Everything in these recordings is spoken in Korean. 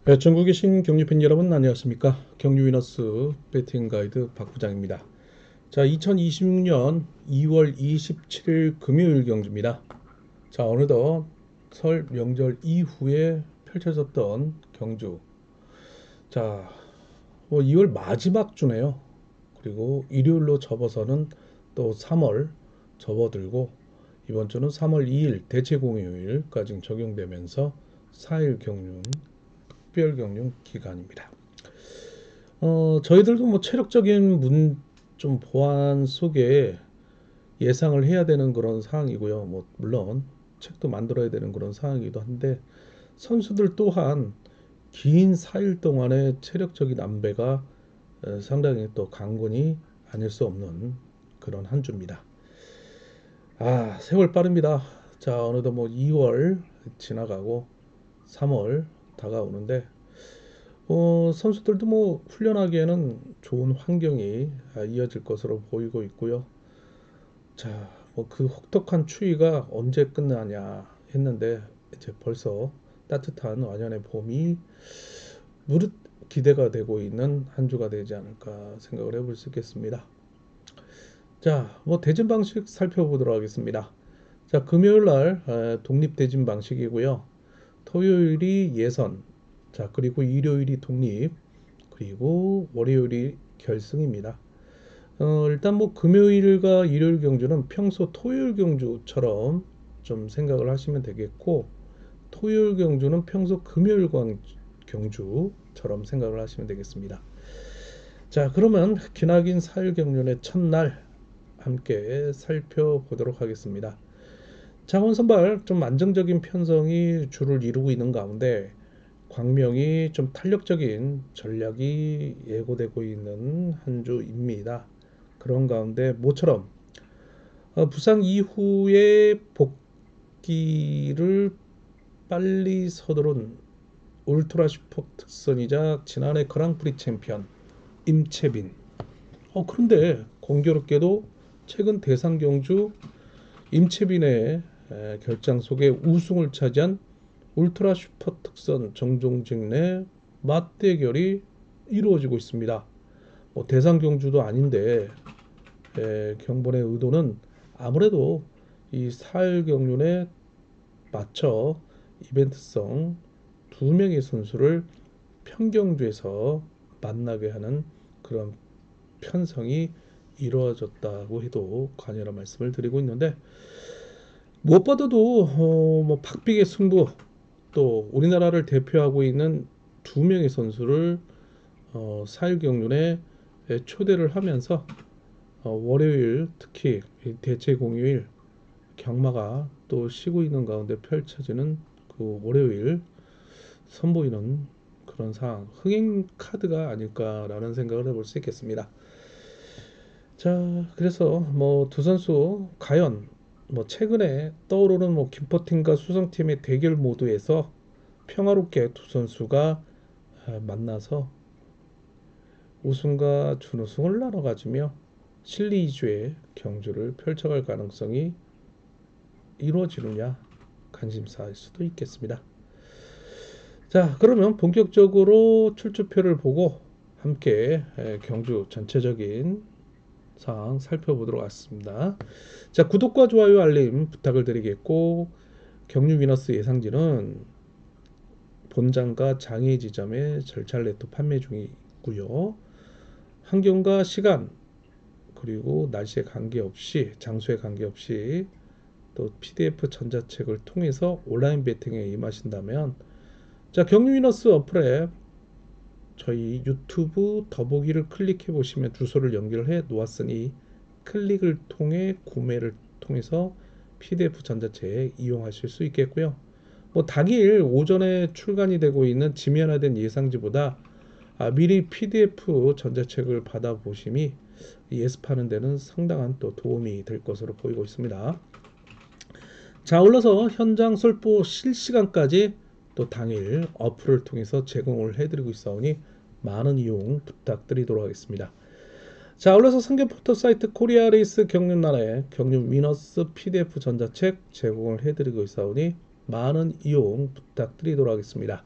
네, 전국에 계신 격리팬 여러분 안녕하십니까? 격리위너스 배팅 가이드 박 부장입니다. 자, 2026년 2월 27일 금요일 경주입니다. 자, 어느덧 설 명절 이후에 펼쳐졌던 경주. 자, 2월 마지막 주네요. 그리고 일요일로 접어서는 또 3월 접어들고 이번 주는 3월 2일 대체공휴일까지 적용되면서 4일 경륜, 특별 경륜 기간입니다. 저희들도 뭐 체력적인 좀 보완 속에 예상을 해야 되는 그런 상황이고요. 뭐 물론 책도 만들어야 되는 그런 상황이기도 한데 선수들 또한 긴 4일 동안의 체력적인 안배가 상당히 또 강군이 아닐 수 없는 그런 한 주입니다. 세월 빠릅니다. 자, 어느덧 뭐 2월 지나가고 3월 다가오는데 선수들도 뭐 훈련하기에는 좋은 환경이 이어질 것으로 보이고 있고요. 자, 뭐 그 혹독한 추위가 언제 끝나냐 했는데 이제 벌써 따뜻한 완연의 봄이 무릇 기대가 되고 있는 한 주가 되지 않을까 생각을 해볼 수 있겠습니다. 자, 뭐 대진 방식 살펴보도록 하겠습니다. 자, 금요일 날 독립 대진 방식이고요. 토요일이 예선, 자, 그리고 일요일이 독립, 그리고 월요일이 결승입니다. 일단 뭐 금요일과 일요일 경주는 평소 토요일 경주처럼 좀 생각을 하시면 되겠고, 토요일 경주는 평소 금요일 경주처럼 생각을 하시면 되겠습니다. 자, 그러면 기나긴 4일 경륜의 첫날 함께 살펴보도록 하겠습니다. 장원 선발 좀 안정적인 편성이 주를 이루고 있는 가운데 광명이 좀 탄력적인 전략이 예고되고 있는 한 주입니다. 그런 가운데 모처럼 부상 이후에 복귀를 빨리 서두른 울트라 슈퍼 특선이자 지난해 그랑프리 챔피언 임채빈. 그런데 공교롭게도 최근 대상 경주 임채빈의 결장 속에 우승을 차지한 울트라 슈퍼 특선 정종직 내 맞대결이 이루어지고 있습니다. 뭐 대상 경주도 아닌데 경본의 의도는 아무래도 이 사일 경륜에 맞춰 이벤트성 두 명의 선수를 평경주에서 만나게 하는 그런 편성이 이루어졌다고 해도 과언이라 말씀을 드리고 있는데 무엇보다도 뭐 박빙의 승부 또 우리나라를 대표하고 있는 두 명의 선수를 4일 경륜에 초대를 하면서 월요일 특히 대체 공휴일 경마가 또 쉬고 있는 가운데 펼쳐지는 그 월요일 선보이는 그런 상황 흥행 카드가 아닐까라는 생각을 해볼 수 있겠습니다. 자, 그래서 뭐 두 선수 과연 뭐 최근에 떠오르는 뭐 김포팀과 수성팀의 대결 모드에서 평화롭게 두 선수가 만나서 우승과 준우승을 나눠 가지며 실리 2주의 경주를 펼쳐갈 가능성이 이루어지느냐 관심사일 수도 있겠습니다. 자, 그러면 본격적으로 출주표를 보고 함께 경주 전체적인 상황 살펴보도록 하겠습니다. 자, 구독과 좋아요 알림 부탁을 드리겠고 경유 위너스 예상지는 본장과 장애 지점에 절차를 내또 판매 중이고요. 환경과 시간 그리고 날씨에 관계없이 장소에 관계없이 또 PDF 전자책을 통해서 온라인 베팅에 임하신다면 자, 경유 위너스 어플에 저희 유튜브 더보기를 클릭해 보시면 주소를 연결해 놓았으니 클릭을 통해 구매를 통해서 PDF 전자책 이용하실 수 있겠고요. 뭐 당일 오전에 출간이 되고 있는 지면화된 예상지보다 미리 PDF 전자책을 받아보심이 예습하는 데는 상당한 또 도움이 될 것으로 보이고 있습니다. 자, 아울러서 현장 솔보 실시간까지 또 당일 어플을 통해서 제공을 해드리고 있사오니 많은 이용 부탁드리도록 하겠습니다. 자, 아울러서 상계 포털 사이트 코리아 레이스 경륜날에 경륜 위너스 PDF 전자책 제공을 해드리고 있사오니 많은 이용 부탁드리도록 하겠습니다.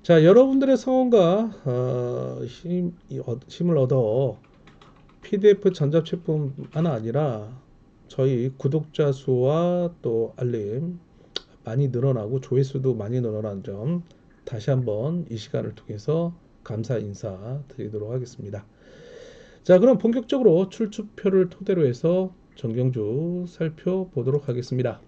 자, 여러분들의 성원과 힘을 얻어 PDF 전자책뿐만 아니라 저희 구독자 수와 또 알림 많이 늘어나고 조회수도 많이 늘어난 점 다시 한번 이 시간을 통해서 감사 인사 드리도록 하겠습니다. 자, 그럼 본격적으로 출처표를 토대로 해서 정경주 살펴보도록 하겠습니다.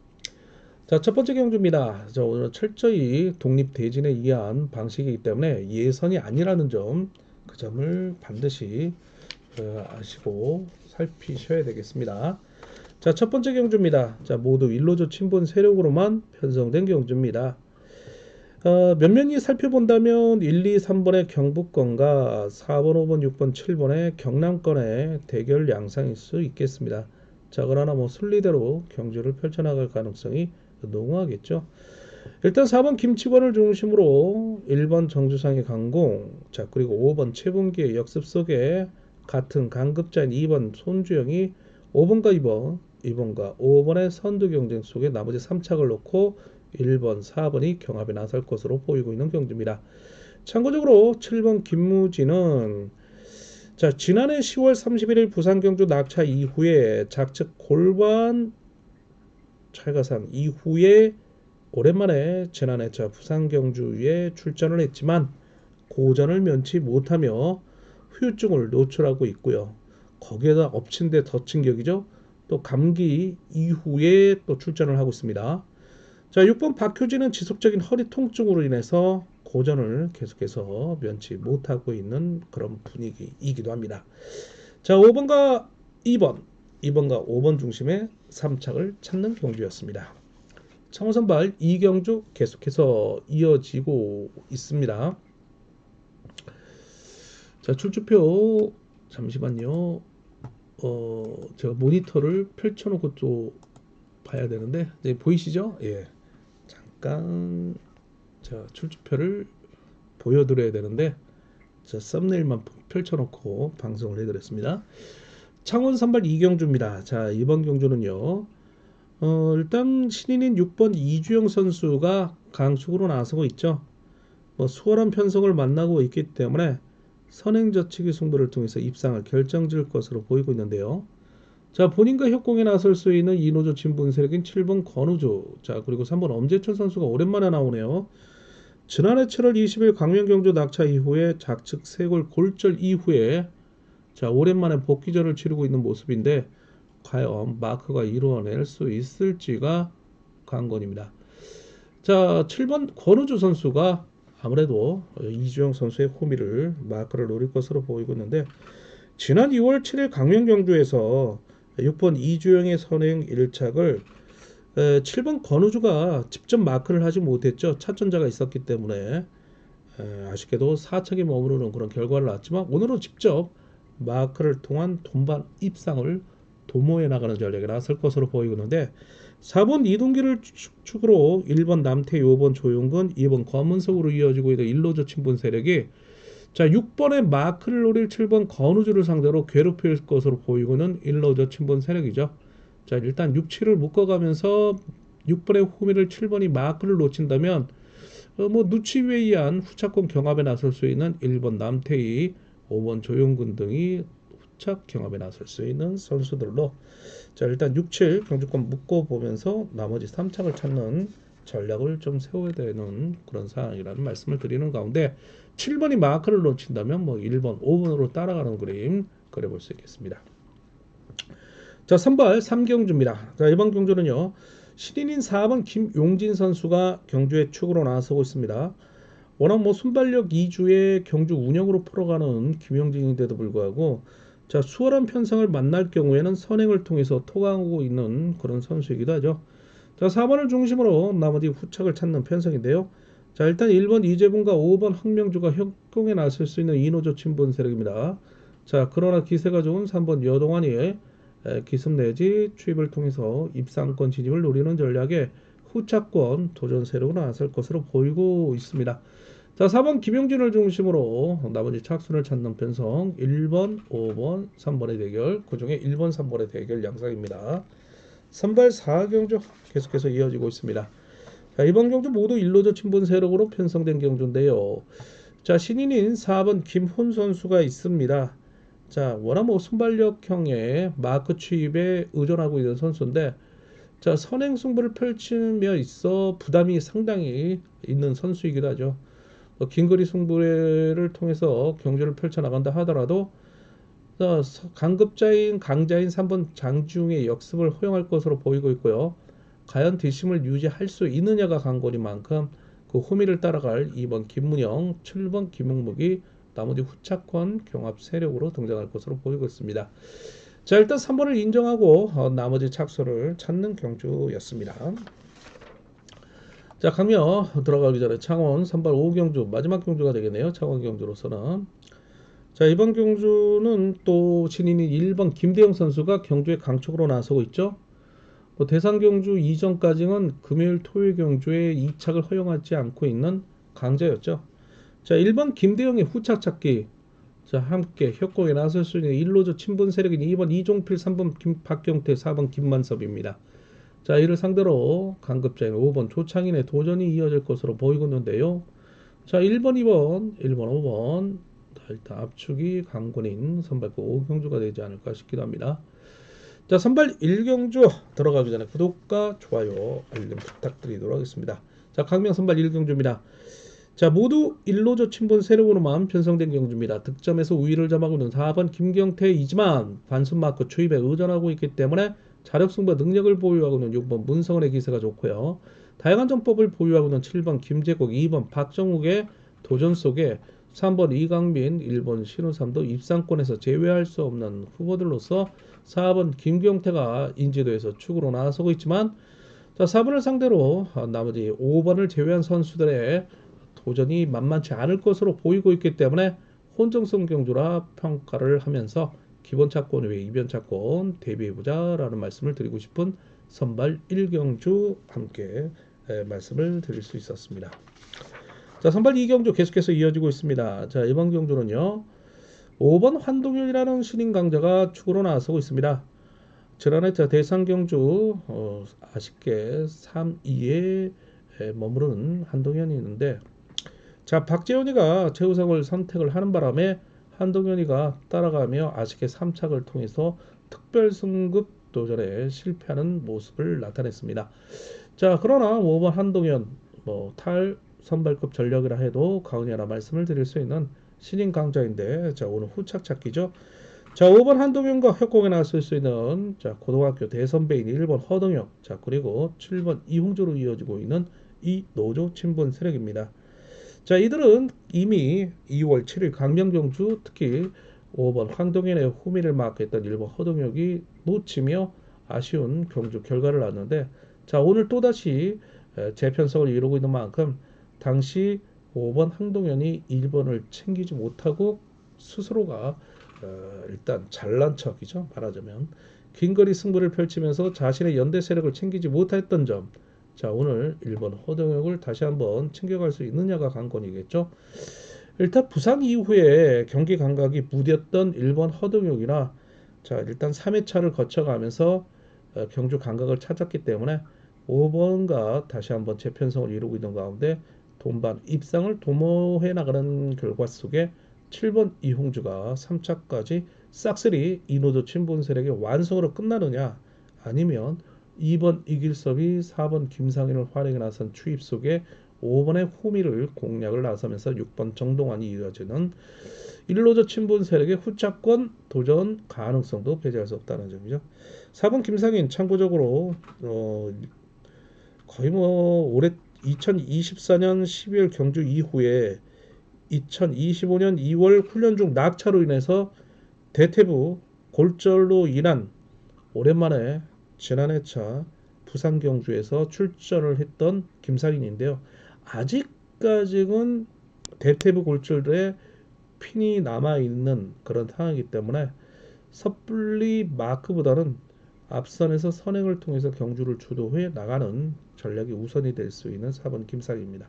자, 첫 번째 경주입니다. 자, 오늘은 철저히 독립대진에 의한 방식이기 때문에 예선이 아니라는 점, 그 점을 반드시 아시고 살피셔야 되겠습니다. 자, 첫 번째 경주입니다. 자, 모두 일로조 친분 세력으로만 편성된 경주입니다. 면면히 살펴본다면 1, 2, 3번의 경북권과 4번, 5번, 6번, 7번의 경남권의 대결 양상일 수 있겠습니다. 자, 그러나 뭐 순리대로 경주를 펼쳐나갈 가능성이 농후하겠죠. 일단 4번 김치권을 중심으로 1번 정주상의 강공, 자, 그리고 5번 최분기의 역습 속에 같은 강급자인 2번 손주영이 5번과 2번과 5번의 선두 경쟁 속에 나머지 3착을 놓고 1번, 4번이 경합에 나설 것으로 보이고 있는 경주입니다. 참고적으로 7번 김무진은 자, 지난해 10월 31일 부산 경주 낙차 이후에 좌측 골반 찰가상 이후에 오랜만에 지난해 부산 경주에 출전을 했지만 고전을 면치 못하며 후유증을 노출하고 있고요. 거기에다 엎친 데 덧친 격이죠. 또 감기 이후에 또 출전을 하고 있습니다. 자, 6번 박효진은 지속적인 허리 통증으로 인해서 고전을 계속해서 면치 못하고 있는 그런 분위기이기도 합니다. 자, 5번과 2번과 5번 중심의 3착을 찾는 경주였습니다. 청선발 2경주 계속해서 이어지고 있습니다. 자, 출주표 잠시만요. 제가 모니터를 펼쳐놓고 또 봐야 되는데 보이시죠? 예, 잠깐 자, 출주표를 보여드려야 되는데 자, 썸네일만 펼쳐놓고 방송을 해드렸습니다. 창원 선발 2경주입니다. 자, 이번 경주는요. 일단 신인인 6번 이주영 선수가 강축으로 나서고 있죠. 뭐 수월한 편성을 만나고 있기 때문에 선행저치기 승부를 통해서 입상을 결정질 것으로 보이고 있는데요. 자, 본인과 협공에 나설 수 있는 이노조 친분 세력인 7번 권우조, 자, 그리고 3번 엄재천 선수가 오랜만에 나오네요. 지난해 7월 20일 광명경주 낙차 이후에 좌측 세골 골절 이후에 자, 오랜만에 복귀전을 치르고 있는 모습인데 과연 마크가 이루어낼 수 있을지가 관건입니다. 자, 7번 권우주 선수가 아무래도 이주영 선수의 호미를 마크를 노릴 것으로 보이고 있는데 지난 2월 7일 강명경주에서 6번 이주영의 선행 1착을 7번 권우주가 직접 마크를 하지 못했죠. 차전자가 있었기 때문에 아쉽게도 4착에 머무르는 그런 결과를 낳았지만 오늘은 직접 마크를 통한 돈반 입상을 도모해 나가는 전략에 나설 것으로 보이고 있는데 4번 이동기를 축으로 1번 남태, 5번 조용근, 2번 검은석으로 이어지고 있는 일로조 친분 세력이 자, 6번의 마크를 노릴 7번 건우주를 상대로 괴롭힐 것으로 보이고는 일로조 친분 세력이죠. 자, 일단 6, 7을 묶어가면서 6번의 호미를 7번이 마크를 놓친다면 뭐 누치에 의한 후차권 경합에 나설 수 있는 1번 남태희, 5번 조용근 등이 후착 경합에 나설 수 있는 선수들로 자, 일단 6, 7 경주권 묶어보면서 나머지 3착을 찾는 전략을 좀 세워야 되는 그런 상황이라는 말씀을 드리는 가운데 7번이 마크를 놓친다면 뭐 1번, 5번으로 따라가는 그림 그려볼 수 있겠습니다. 자, 선발 3경주입니다. 자, 이번 경주는요. 신인인 4번 김용진 선수가 경주에 축으로 나서고 있습니다. 워낙 뭐 순발력 2주의 경주 운영으로 풀어가는 김용진인데도 불구하고 자, 수월한 편성을 만날 경우에는 선행을 통해서 토강하고 있는 그런 선수이기도 하죠. 자, 4번을 중심으로 나머지 후착을 찾는 편성인데요. 자, 일단 1번 이재분과 5번 황명주가 협공에 나설 수 있는 이노조 친분 세력입니다. 자, 그러나 기세가 좋은 3번 여동환이 기습 내지 추입을 통해서 입상권 진입을 노리는 전략에 후차권 도전 세력으로 나설 것으로 보이고 있습니다. 자, 4번 김용진을 중심으로 나머지 착순을 찾는 편성 1번, 5번, 3번의 대결, 그 중에 1번, 3번의 대결 양상입니다. 선발 4경주 계속해서 이어지고 있습니다. 자, 이번 경주 모두 일로저 친분 세력으로 편성된 경주인데요. 자, 신인인 4번 김훈 선수가 있습니다. 자, 워낙 뭐 순발력형의 마크 취입에 의존하고 있는 선수인데, 자, 선행 승부를 펼치며 있어 부담이 상당히 있는 선수이기도 하죠. 긴거리 승부를 통해서 경주를 펼쳐나간다 하더라도 강급자인 강자인 3번 장중의 역습을 허용할 것으로 보이고 있고요. 과연 뒷심을 유지할 수 있느냐가 관건인 만큼 그 호미를 따라갈 2번 김문영, 7번 김용묵이 나머지 후차권 경합 세력으로 등장할 것으로 보이고 있습니다. 자, 일단 3번을 인정하고 나머지 착수를 찾는 경주였습니다. 자, 강명 들어가기 전에 창원 선발 5경주 마지막 경주가 되겠네요. 창원 경주로서는. 자, 이번 경주는 또 신인인 1번 김대영 선수가 경주에 강촉으로 나서고 있죠. 대상 경주 이전까지는 금요일 토요일 경주에 이착을 허용하지 않고 있는 강자였죠. 자, 1번 김대영의 후착 찾기. 자, 함께 협곡에 나설 수 있는 1로저 친분 세력인 2번 이종필, 3번 박경태, 4번 김만섭입니다. 자, 이를 상대로 강급자인 5번 조창인의 도전이 이어질 것으로 보이고 있는데요. 자, 1번, 2번, 1번, 5번. 일단 압축이 강권인 선발급 5경주가 되지 않을까 싶기도 합니다. 자, 선발 1경주 들어가기 전에 구독과 좋아요, 알림 부탁드리도록 하겠습니다. 자, 강명 선발 1경주입니다. 자, 모두 1로저 친분 세력으로만 편성된 경주입니다. 득점에서 우위를 점하고 있는 4번 김경태이지만 반순 마크 추입에 의존하고 있기 때문에 자력 승부와 능력을 보유하고 있는 6번 문성원의 기세가 좋고요. 다양한 전법을 보유하고 있는 7번 김재국, 2번 박정욱의 도전 속에 3번 이강민, 1번 신우삼도 입상권에서 제외할 수 없는 후보들로서 4번 김경태가 인지도에서 축으로 나서고 있지만, 자, 4번을 상대로 나머지 5번을 제외한 선수들의 도전이 만만치 않을 것으로 보이고 있기 때문에 혼정성 경주라 평가를 하면서 기본 차권 외에 이변 차권 대비해보자라는 말씀을 드리고 싶은 선발 1경주 함께 말씀을 드릴 수 있었습니다. 자, 선발 2경주 계속해서 이어지고 있습니다. 자, 이번 경주는요, 5번 환동현이라는 신인 강자가 축으로 나서고 있습니다. 지난해 대상 경주 아쉽게 3위에 머무른 한동현이 있는데, 자, 박재현이가 최우상을 선택을 하는 바람에 한동현이가 따라가며 아쉽게 3착을 통해서 특별 승급 도전에 실패하는 모습을 나타냈습니다. 자, 그러나 5번 한동현 탈 선발급 전력이라 해도 과언이 아니라 말씀을 드릴 수 있는 신인 강자인데, 자, 오늘 후착 찾기죠. 자, 5번 한동현과 협곡에 나설 수 있는 자, 고등학교 대선배인 1번 허동혁, 자, 그리고 7번 이홍조로 이어지고 있는 이 노조 친분 세력입니다. 자, 이들은 이미 2월 7일 강명경주 특히 5번 황동현의 후미를 마크했던 1번 허동혁이 놓치며 아쉬운 경주 결과를 낳았는데, 자, 오늘 또다시 재편성을 이루고 있는 만큼 당시 5번 황동현이 1번을 챙기지 못하고 스스로가 일단 잘난 척이죠. 말하자면 긴거리 승부를 펼치면서 자신의 연대 세력을 챙기지 못했던 점, 자, 오늘 1번 허동혁을 다시 한번 챙겨갈 수 있느냐가 관건이겠죠. 일단 부상 이후에 경기 감각이 무뎠던 1번 허동혁이나, 자, 일단 3회차를 거쳐가면서 경주 감각을 찾았기 때문에 5번과 다시 한번 재편성을 이루고 있는 가운데 동반 입상을 도모해 나가는 결과 속에 7번 이홍주가 3차까지 싹쓸이 이노조 친분 세력의 완성으로 끝나느냐, 아니면 2번 이길섭이 4번 김상현을 활용해 나선 추입 속에 5번의 후미를 공략을 나서면서 6번 정동환이 이어지는 1로저 친분 세력의 후차권 도전 가능성도 배제할 수 없다는 점이죠. 4번 김상현 참고적으로 거의 올해 2024년 12월 경주 이후에 2025년 2월 훈련 중 낙차로 인해서 대퇴부 골절로 인한 오랜만에 지난해차 부산 경주에서 출전을 했던 김상인인데요. 아직까지는 대퇴부 골절에 핀이 남아있는 그런 상황이기 때문에 섣불리 마크보다는 앞선에서 선행을 통해서 경주를 주도해 나가는 전략이 우선이 될 수 있는 4번 김상입니다.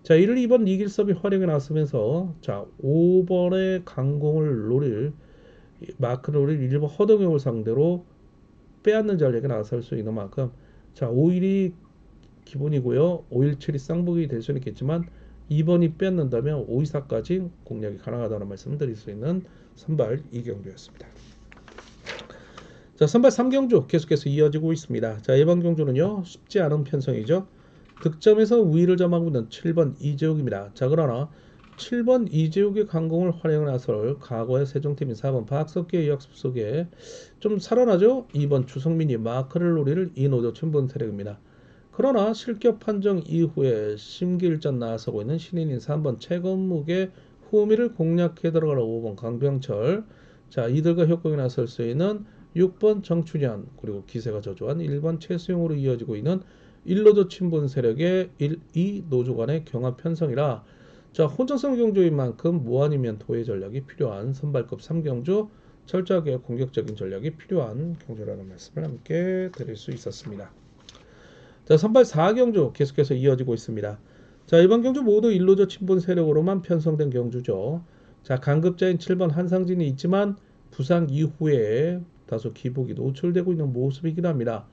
자, 이를 2번 이길섭이 활용해 나서면서 자, 5번의 강공을 노릴 마크를 노릴 1번 허동영을 상대로 빼앗는 전략에 나설 수 있는 만큼, 자, 오일이 기본이고요. 517이 쌍복이 될 수는 있겠지만 2번이 뺏는다면 524까지 공략이 가능하다는 말씀을 드릴 수 있는 선발 2경주였습니다. 자, 선발 3경주 계속해서 이어지고 있습니다. 자, 이번 경주는요 쉽지 않은 편성이죠. 득점에서 우위를 점하고 있는 7번 이재욱입니다. 자, 그러나 7번 이재욱의 강공을 활용해 나설 과거의 세종팀인 4번 박석기의 역습 속에 좀 살아나죠. 2번 주성민이 마크를 노릴 이노조 춘분 세력입니다. 그러나 실격 판정 이후에 심기일전 나서고 있는 신인인 3번 최건묵의 후미를 공략해 들어가는 5번 강병철, 자 이들과 협곡에 나설 수 있는 6번 정춘현, 그리고 기세가 저조한 1번 최수용으로 이어지고 있는 1노조 친분 세력의 1, 2 노조 간의 경합 편성이라 자 혼전성 경주인 만큼 무한이면 도의 전략이 필요한 선발급 3경주, 철저하게 공격적인 전략이 필요한 경주라는 말씀을 함께 드릴 수 있었습니다. 자, 선발 4경주 계속해서 이어지고 있습니다. 자, 이번 경주 모두 1노조 친분 세력으로만 편성된 경주죠. 자, 강급자인 7번 한상진이 있지만 부상 이후에 다소 기복이 노출되고 있는 모습이긴 합니다.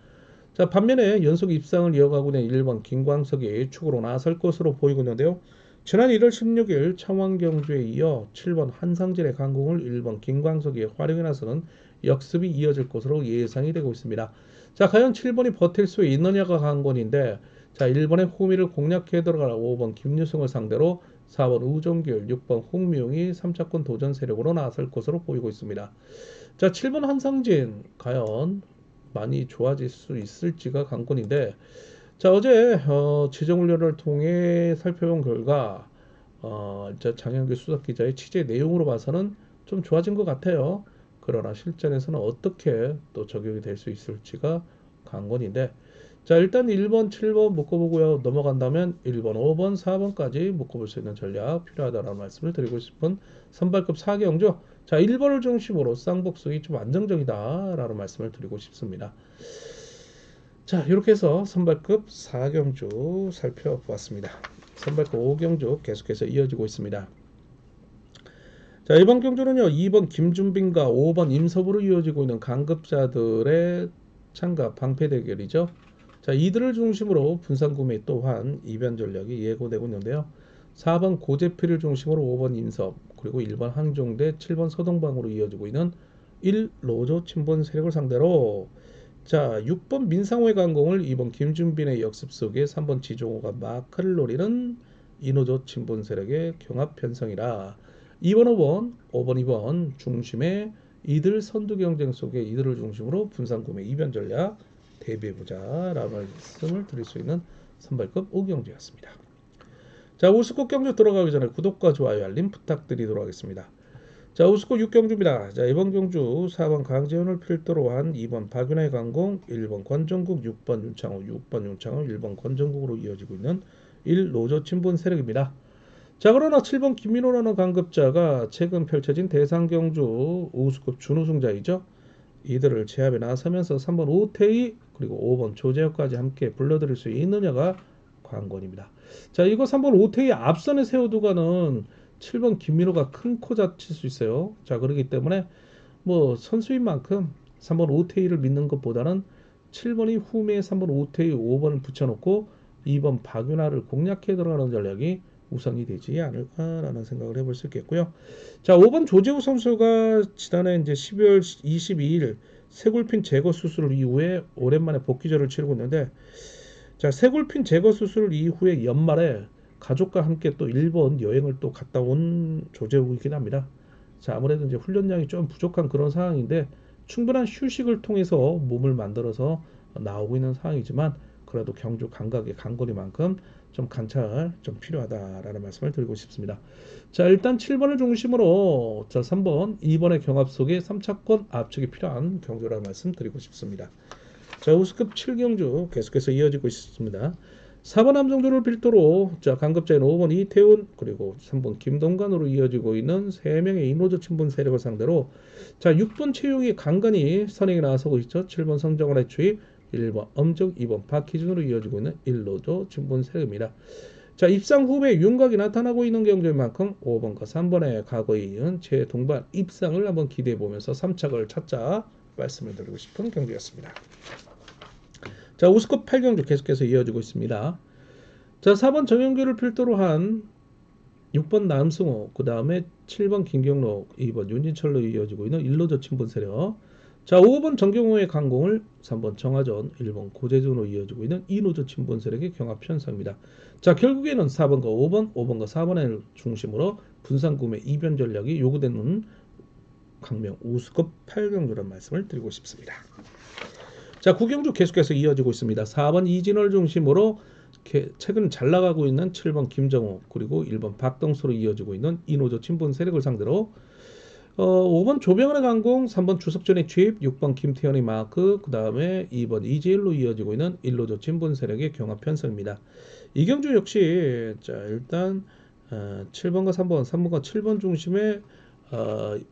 자, 반면에 연속 입상을 이어가고 있는 1번 김광석이 축으로 나설 것으로 보이고 있는데요. 지난 1월 16일 창원 경주에 이어 7번 한상진의 강공을 1번 김광석이 활용해 나서는 역습이 이어질 것으로 예상이 되고 있습니다. 자, 과연 7번이 버틸 수 있느냐가 관건인데, 자, 1번의 호미를 공략해 들어갈 5번 김유승을 상대로 4번 우종길, 6번 홍미용이 3차권 도전 세력으로 나설 것으로 보이고 있습니다. 자, 7번 한상진 과연 많이 좋아질 수 있을지가 관건인데, 자, 어제 지정훈련을 통해 살펴본 결과 장현규 수석기자의 취재 내용으로 봐서는 좀 좋아진 것 같아요. 그러나 실전에서는 어떻게 또 적용이 될 수 있을지가 관건인데, 자 일단 1번, 7번 묶어보고요. 넘어간다면 1번, 5번, 4번까지 묶어볼 수 있는 전략 필요하다는 말씀을 드리고 싶은 선발급 4경주. 자 1번을 중심으로 쌍복수이 좀 안정적이다라는 말씀을 드리고 싶습니다. 자 이렇게 해서 선발급 4경주 살펴보았습니다. 선발급 5경주 계속해서 이어지고 있습니다. 자 이번 경주는요 2번 김준빈과 5번 임섭으로 이어지고 있는 강급자들의 창가 방패 대결이죠. 자 이들을 중심으로 분산구매 또한 이변 전략이 예고되고 있는데요. 4번 고재필을 중심으로 5번 임섭, 그리고 1번 항종대, 7번 서동방으로 이어지고 있는 1노조 친분 세력을 상대로 자 6번 민상호의 강공을 2번 김준빈의 역습 속에 3번 지종호가 마크를 노리는 이노조 친분 세력의 경합 편성이라 2번, 5번, 2번 중심의 이들 선두 경쟁 속에 이들을 중심으로 분산구매 이변 전략 대비해보자 라는 말씀을 드릴 수 있는 선발급 5경주였습니다. 자 우스국 경주 들어가기 전에 구독과 좋아요 알림 부탁드리도록 하겠습니다. 자 우스국 6경주입니다. 자 이번 경주 4번 강재훈을 필두로 한 2번 박윤아의 강공, 1번 권정국, 6번 윤창호, 6번 윤창호, 1번 권정국으로 이어지고 있는 1노조 친분 세력입니다. 자 그러나 7번 김민호라는 강급자가 최근 펼쳐진 대상경주 우수급 준우승자이죠. 이들을 제압에 나서면서 3번 오태희 그리고 5번 조재혁까지 함께 불러들일 수 있느냐가 관건입니다. 자 이거 3번 오태희 앞선에 세워두고는 7번 김민호가 큰 코 다칠 수 있어요. 자 그렇기 때문에 뭐 선수인 만큼 3번 오태희를 믿는 것보다는 7번이 후미에 3번 오태희 5번을 붙여놓고 2번 박윤아를 공략해 들어가는 전략이 우선이 되지 않을까라는 생각을 해볼 수 있겠고요. 자, 5번 조재우 선수가 지난해 이제 12월 22일 쇄골핀 제거 수술 이후에 오랜만에 복귀전을 치르고 있는데, 자, 쇄골핀 제거 수술 이후에 연말에 가족과 함께 또 일본 여행을 또 갔다 온 조재우이긴 합니다. 자, 아무래도 이제 훈련량이 좀 부족한 그런 상황인데 충분한 휴식을 통해서 몸을 만들어서 나오고 있는 상황이지만 그래도 경주 감각의 강거리만큼 좀 관찰 좀 필요하다라는 말씀을 드리고 싶습니다. 자 일단 7번을 중심으로 자 3번 2번의 경합 속에 3차권 압축이 필요한 경주라는 말씀 드리고 싶습니다. 자 우수급 7경주 계속해서 이어지고 있습니다. 4번 함정조를 필두로 자 강급자인 5번 이태훈 그리고 3번 김동관으로 이어지고 있는 3명의 이노조 친분 세력을 상대로 자 6번 최용이 간간히 선행에 나서고 있죠. 7번 성정원의 추입 1번 엄정, 2번 박희준으로 이어지고 있는 1노조 친분 세력입니다. 자 입상 후에 윤곽이 나타나고 있는 경주인 만큼 5번과 3번의 과거에 이은 최동반 입상을 한번 기대해 보면서 3착을 찾자 말씀을 드리고 싶은 경주였습니다. 자, 우스컵 8경주 계속해서 이어지고 있습니다. 자, 4번 정영규를 필두로 한 6번 남승호, 그 다음에 7번 김경록, 2번 윤진철로 이어지고 있는 1로저 친분 세력. 자, 5번 정경호의 강공을 3번 정하전, 1번 고재준으로 이어지고 있는 2로저 친분 세력의 경합 편성입니다. 자, 결국에는 4번과 5번, 5번과 4번을 중심으로 분산구매 이변 전략이 요구되는 강명 우스컵 8경주라는 말씀을 드리고 싶습니다. 자, 9경주 계속해서 이어지고 있습니다. 4번 이진월 중심으로 최근 잘 나가고 있는 7번 김정호, 그리고 1번 박동수로 이어지고 있는 이노조 친분 세력을 상대로 5번 조병헌의 강공, 3번 주석전의 취입, 6번 김태현의 마크, 그 다음에 2번 이재일로 이어지고 있는 1로조 친분 세력의 경합 편성입니다. 이경주 역시 자, 일단 7번과 3번과 7번 중심의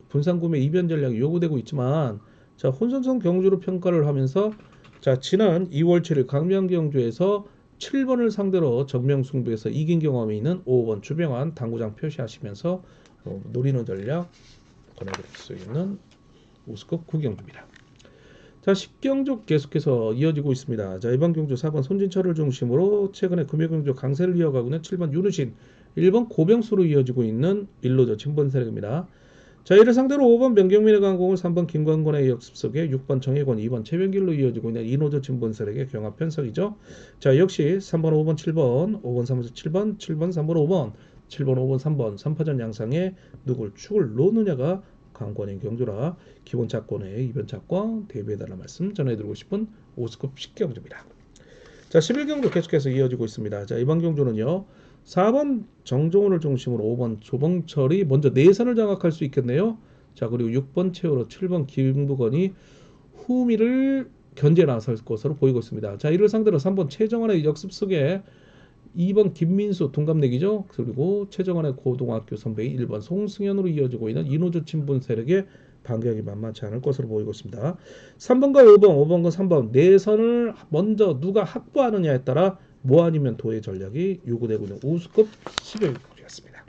분산구매 이변 전략이 요구되고 있지만, 자, 혼선성 경주로 평가를 하면서, 자, 지난 2월 7일 강명 경주에서 7번을 상대로 정명승부에서 이긴 경험이 있는 5번 주병환 당구장 표시하시면서 노리는 전략 보내드릴 수 있는 우스컵 9경주입니다. 자, 10경주 계속해서 이어지고 있습니다. 자, 이번 경주 4번 손진철을 중심으로 최근에 금요경주 강세를 이어가고 있는 7번 윤우신, 1번 고병수로 이어지고 있는 1로저 친분 세력입니다. 자, 이를 상대로 5번 명경민의 강공을 3번 김광곤의 역습 속에 6번 정혜권, 2번 최병길로 이어지고 있는 이노조 친분 세력의 경합 편성이죠. 자, 역시 3번, 5번, 7번, 5번, 3번, 7번, 7번, 3번, 5번, 7번, 5번, 3번, 3파전 양상에 누굴 축을 놓느냐가 강권인 경주라 기본 착권의 이변 착권 대비해달라는 말씀 전해드리고 싶은 오스컵 10경주입니다. 자, 11경주 계속해서 이어지고 있습니다. 자, 이번 경주는요, 4번 정종훈을 중심으로 5번 조봉철이 먼저 내선을 장악할 수 있겠네요. 자, 그리고 6번 최우로 7번 김부건이 후미를 견제 나설 것으로 보이고 있습니다. 자, 이를 상대로 3번 최정환의 역습 속에 2번 김민수 동갑내기죠. 그리고 최정환의 고등학교 선배인 1번 송승현으로 이어지고 있는 이노조 친분 세력의 반격이 만만치 않을 것으로 보이고 있습니다. 3번과 5번, 5번과 3번 내선을 먼저 누가 확보하느냐에 따라 뭐 아니면 도의 전략이 요구되고 있는 우스컵 10경주였습니다.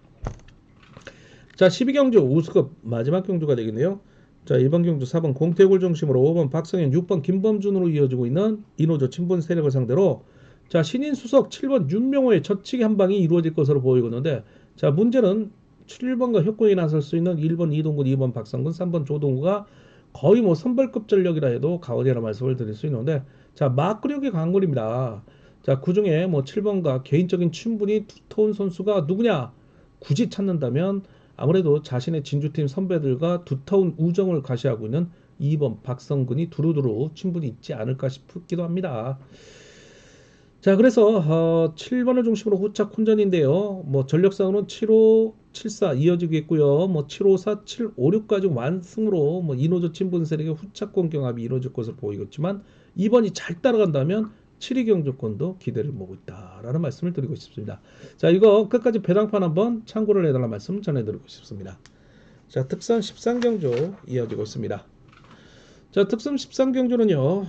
자, 12경주 우스컵 마지막 경주가 되겠네요. 자, 1번 경주 4번 공태굴 중심으로 5번 박성현, 6번 김범준으로 이어지고 있는 이노조 친분 세력을 상대로, 자, 신인 수석 7번 윤명호의 젖히기 한 방이 이루어질 것으로 보이고 있는데, 자, 문제는 7번과 협공이 나설 수 있는 1번 이동근, 2번 박상근, 3번 조동우가 거의 뭐 선발급 전력이라 해도 과언이라 말씀을 드릴 수 있는데, 자, 마크력이 강골입니다. 자, 그중에 뭐 7번과 개인적인 친분이 두터운 선수가 누구냐 굳이 찾는다면 아무래도 자신의 진주팀 선배들과 두터운 우정을 가시하고 있는 2번 박성근이 두루두루 친분이 있지 않을까 싶기도 합니다. 자, 그래서 7번을 중심으로 후착 혼전인데요. 뭐 전력상으로는 7호, 7사 이어지겠고요. 뭐 754, 756까지 완승으로 뭐 이노조 친분 세력의 후착권 경합이 이루어질 것으로 보이겠지만, 2번이 잘 따라간다면 7위 경주권도 기대를 모으고 있다라는 말씀을 드리고 싶습니다. 자, 이거 끝까지 배당판 한번 참고를 해달라는 말씀 전해드리고 싶습니다. 자, 특선 13경주 이어지고 있습니다. 자, 특선 13경주는요,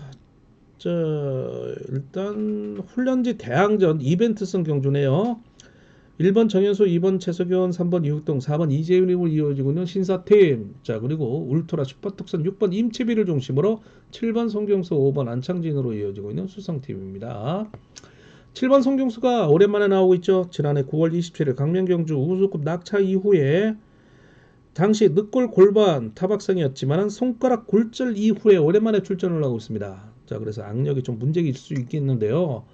일단 훈련지 대항전 이벤트성 경주네요. 1번 정현수, 2번 최석현, 3번 이육동, 4번 이재윤으로 이어지고 있는 신사팀. 자, 그리고 울트라 슈퍼특선 6번 임채비를 중심으로 7번 송경수, 5번 안창진으로 이어지고 있는 수성팀입니다. 7번 송경수가 오랜만에 나오고 있죠. 지난해 9월 27일 강명경주 우수급 낙차 이후에 당시 늑골 골반 타박상이었지만 손가락 골절 이후에 오랜만에 출전을 하고 있습니다. 자, 그래서 악력이 좀 문제가 있을 수 있겠는데요.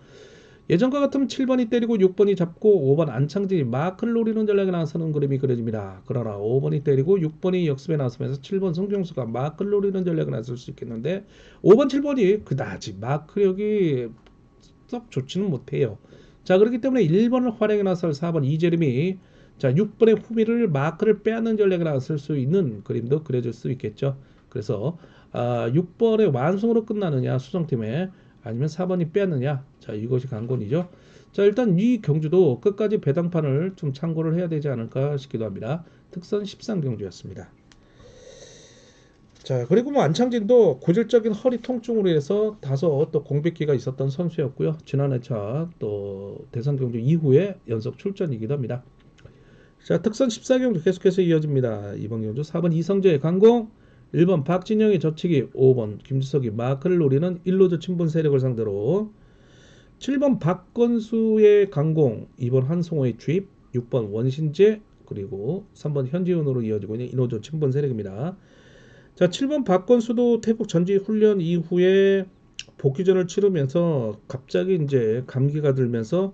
예전과 같으면 7번이 때리고 6번이 잡고 5번 안창진이 마크를 노리는 전략에 나서는 그림이 그려집니다. 그러나 5번이 때리고 6번이 역습에 나서면서 7번 송경수가 마크를 노리는 전략에 나설 수 있겠는데, 5번 7번이 그다지 마크력이 썩 좋지는 못해요. 자, 그렇기 때문에 1번을 활용해 나설 4번 이재림이, 자, 6번의 후미를 마크를 빼앗는 전략에 나설 수 있는 그림도 그려질 수 있겠죠. 그래서 6번의 완승으로 끝나느냐 수성팀에, 아니면 4번이 빼느냐, 자, 이것이 관건이죠. 자, 일단 이 경주도 끝까지 배당판을 좀 참고를 해야 되지 않을까 싶기도 합니다. 특선 13경주였습니다. 자, 그리고 뭐 안창진도 고질적인 허리 통증으로 해서 다소 또 공백기가 있었던 선수였고요. 지난해차 또 대선 경주 이후에 연속 출전이기도 합니다. 자, 특선 14경주 계속해서 이어집니다. 이번 경주 4번 이성재의 강공, 1번 박진영의 저치기, 5번 김주석이 마크를 노리는 일로즈 친분 세력을 상대로. 7번 박건수의 강공, 2번 한송호의 주입, 6번 원신재, 그리고 3번 현지훈으로 이어지고 있는 인호조 친분 세력입니다. 자, 7번 박건수도 태국 전지 훈련 이후에 복귀전을 치르면서 갑자기 이제 감기가 들면서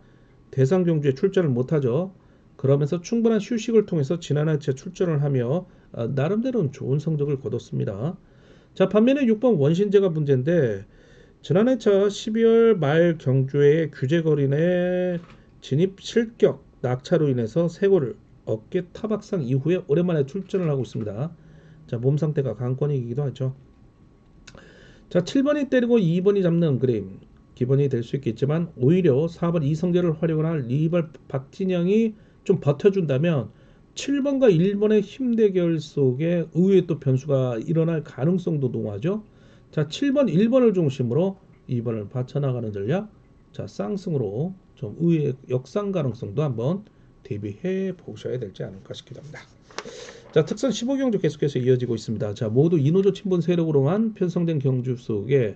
대상 경주에 출전을 못하죠. 그러면서 충분한 휴식을 통해서 지난해 재출전을 하며 나름대로는 좋은 성적을 거뒀습니다. 자, 반면에 6번 원신재가 문제인데 지난해차 12월 말 경주에 규제거리 진입 실격 낙차로 인해서 세골을 어깨 타박상 이후에 오랜만에 출전을 하고 있습니다. 자, 몸 상태가 강권이기도 하죠. 자, 7번이 때리고 2번이 잡는 그림 기본이 될 수 있겠지만 오히려 4번 이성재를 활용한 리발 박진영이 좀 버텨준다면 7번과 1번의 힘 대결 속에 의외의 또 변수가 일어날 가능성도 농후하죠. 자, 7번, 1번을 중심으로 2번을 받쳐나가는 전략. 자, 쌍승으로 좀 의외의 역상 가능성도 한번 대비해 보셔야 되지 않을까 싶기도 합니다. 자, 특선 15경주 계속해서 이어지고 있습니다. 자, 모두 인호조 친분 세력으로만 편성된 경주 속에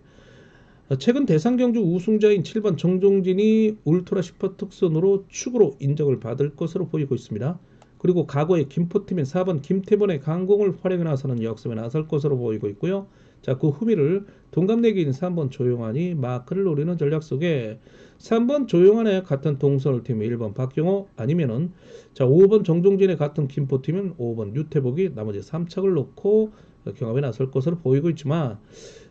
최근 대상 경주 우승자인 7번 정종진이 울트라 슈퍼 특선으로 축으로 인정을 받을 것으로 보이고 있습니다. 그리고 과거의 김포팀인 4번 김태번의 강공을 활용해 나서는 역습에 나설 것으로 보이고 있고요. 자, 그 후미를 동갑내기인 3번 조용환이 마크를 노리는 전략 속에 3번 조용환의 같은 동선을 팀 1번 박경호 아니면은 자 5번 정종진의 같은 김포팀은 5번 유태복이 나머지 3착을 놓고 경합에 나설 것으로 보이고 있지만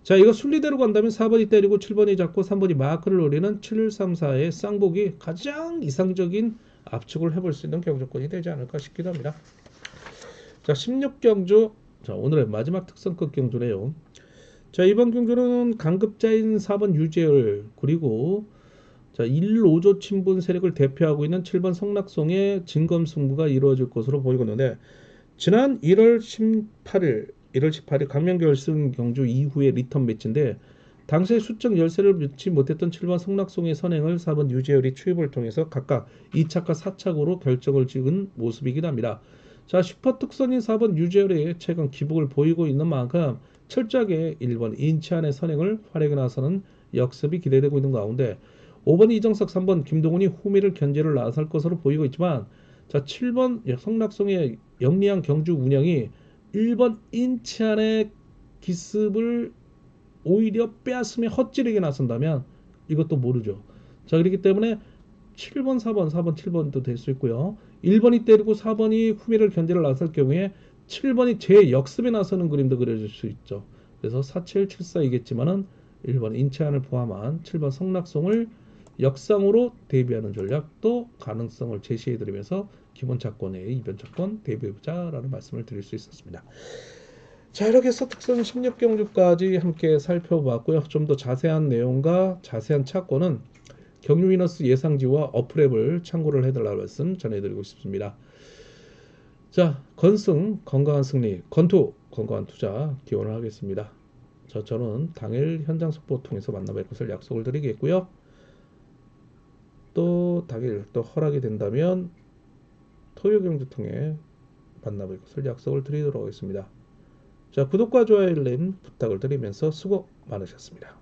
자, 이거 순리대로 간다면 4번이 때리고 7번이 잡고 3번이 마크를 노리는 7, 3, 4의 쌍복이 가장 이상적인 압축을 해볼 수 있는 경주권이 되지 않을까 싶기도 합니다. 자, 16경주. 자, 오늘의 마지막 특선급 경주네요. 자, 이번 경주는 강급자인 4번 유재열 그리고 자, 1호조 친분 세력을 대표하고 있는 7번 성낙송의 진검승부가 이루어질 것으로 보이고 있는데 지난 1월 18일 강명 결승 경주 이후의 리턴 매치인데 당시에 수적 열세를 넣지 못했던 7번 성낙송의 선행을 4번 유재열이 추입을 통해서 각각 2착과 4착으로 결정을 지은 모습이긴 합니다. 자, 슈퍼 특선인 4번 유재열의 최근 기복을 보이고 있는 만큼 철저하게 1번 인치안의 선행을 활용해 나서는 역습이 기대되고 있는 가운데 5번 이정석, 3번 김동훈이 후미를 견제를 나설 것으로 보이고 있지만 자, 7번 성낙송의 영리한 경주 운영이 1번 인치안의 기습을 오히려 빼앗으며 헛지르게 나선다면 이것도 모르죠. 자, 그렇기 때문에 7번, 4번, 4번, 7번도 될 수 있고요. 1번이 때리고 4번이 후미를 견제를 나설 경우에 7번이 재역습에 나서는 그림도 그려질 수 있죠. 그래서 4774이겠지만은 1번 인치안을 포함한 7번 성낙송을 역상으로 대비하는 전략도 가능성을 제시해드리면서 기본 차권의 이변 차권 대비해보자라는 말씀을 드릴 수 있었습니다. 자, 이렇게 해서 특선 16경주까지 함께 살펴봤고요. 좀 더 자세한 내용과 자세한 차권은 경유위너스 예상지와 어플앱을 참고를 해달라는 말씀 전해드리고 싶습니다. 자, 건승 건강한 승리, 건투 건강한 투자 기원을 하겠습니다. 저는 당일 현장 속보 통해서 만나뵐 것을 약속을 드리겠고요. 또 당일 또 허락이 된다면 토요 경주 통해 만나뵐 것을 약속을 드리도록 하겠습니다. 자, 구독과 좋아요 알림 부탁을 드리면서 수고 많으셨습니다.